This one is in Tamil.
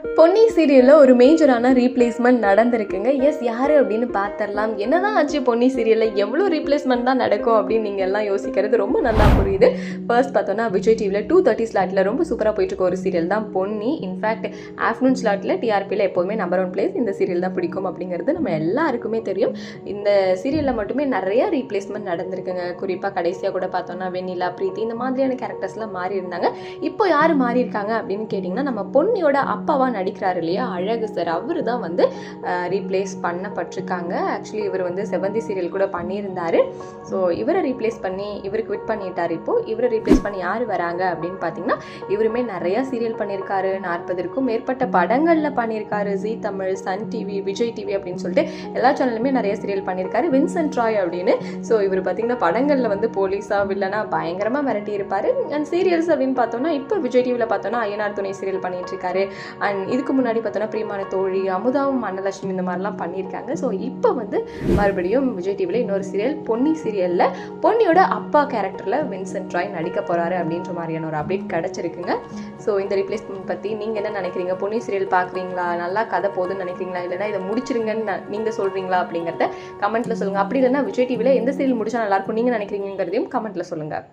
பொன்னி சீரியலில் ஒரு மேஜரான ரீப்ளேஸ்மெண்ட் நடந்திருக்குங்க. எஸ், யார் அப்படின்னு பார்த்துடலாம். என்னதான் ஆச்சு பொன்னி சீரியலில் எவ்வளோ ரீப்ளேஸ்மெண்ட் தான் நடக்கும் அப்படின்னு நீங்கள் எல்லாம் யோசிக்கிறது ரொம்ப நல்லா புரியுது. ஃபர்ஸ்ட் பார்த்தோன்னா விஜய் டிவியில் 2:30 ஸ்லாட்டில் ரொம்ப சூப்பராக போயிட்டுருக்க ஒரு சீரியல் தான் பொன்னி. இன்ஃபேக்ட் ஆஃப்டர்நூன் ஸ்லாட்டில் டிஆர்பியில் எப்போதுமே நம்பர் 1 பிளேஸ் இந்த சீரியல் தான் பிடிக்கும் அப்படிங்கிறது நம்ம எல்லாருக்குமே தெரியும். இந்த சீரியலில் மட்டுமே நிறைய ரீப்ளேஸ்மெண்ட் நடந்திருக்குங்க. குறிப்பாக கடைசியாக கூட பார்த்தோன்னா வெண்ணிலா, பிரீத்தி இந்த மாதிரியான கேரக்டர்ஸ்லாம் மாறி இருந்தாங்க. இப்போ யார் மாறி இருக்காங்க அப்படின்னு கேட்டிங்கன்னா, நம்ம பொன்னியோட அப்பாவா நடிக்கிறாரு இல்லையா அழகு சார், அவர் தான் வந்து ரீப்ளேஸ் பண்ணப்பட்டிருக்காங்க. ஆக்சுவலி இவர் வந்து செவந்தி சீரியல் கூட பண்ணியிருந்தாரு. ஸோ இவரை ரீப்ளேஸ் பண்ணி இவர் குவிட் பண்ணிட்டார். இப்போது இவரை ரீப்ளேஸ் பண்ணி யார் வராங்க அப்படின்னு பார்த்தீங்கன்னா, இவருமே நிறையா சீரியல் பண்ணியிருக்காரு. 40க்கும் மேற்பட்ட படங்களில் பண்ணியிருக்காரு. Zee Tamil, Sun TV, Vijay TV அப்படின்னு சொல்லிட்டு எல்லா சேனலுமே நிறைய சீரியல் பண்ணியிருக்காரு. வின்சென்ட் ராய் அப்படின்னு. ஸோ இவர் பார்த்தீங்கன்னா படங்களில் வந்து போலீஸா வில்லனா பயங்கரமாக மிரட்டி இருப்பார். அண்ட் சீரியல்ஸ் அப்படின்னு பார்த்தோம்னா இப்போ விஜய் டிவியில் பார்த்தோன்னா ஐயனார் துணை சீரியல் பண்ணிட்டு இருக்காரு. அண்ட் இதுக்கு முன்னாடி பார்த்தோன்னா பிரியமான தோழி, அமுதாவும் மன்னலட்சுமி இந்த மாதிரிலாம் பண்ணியிருக்காங்க. ஸோ இப்போ வந்து மறுபடியும் விஜய் டிவியில் இன்னொரு சீரியல் பொன்னி சீரியலில் பொன்னியோட அப்பா கேரக்டரில் வின்சென்ட் ராய் நடிக்க போகிறாரு அப்படின்ற மாதிரியான ஒரு அப்டேட் கிடச்சிருக்குங்க. ஸோ இந்த ரீப்ளேஸ்மெண்ட் பற்றி நீங்கள் என்ன நினைக்கிறீங்க? பொன்னி சீரியல் பார்க்குறீங்களா? நல்லா கதை போகுதுன்னு நினைக்கிறீங்களா? இல்லைனா இதை முடிச்சிருங்கன்னு நீங்கள் சொல்கிறீங்களா அப்படிங்கிறத கமெண்ட்டில் சொல்லுங்கள். அப்படி இல்லைனா விஜய் டிவியில் எந்த சீரியல் முடிச்சா நல்லாயிருக்கும் நீங்கள் நினைக்கிறீங்கிறதையும் கமெண்ட்டில் சொல்லுங்கள்.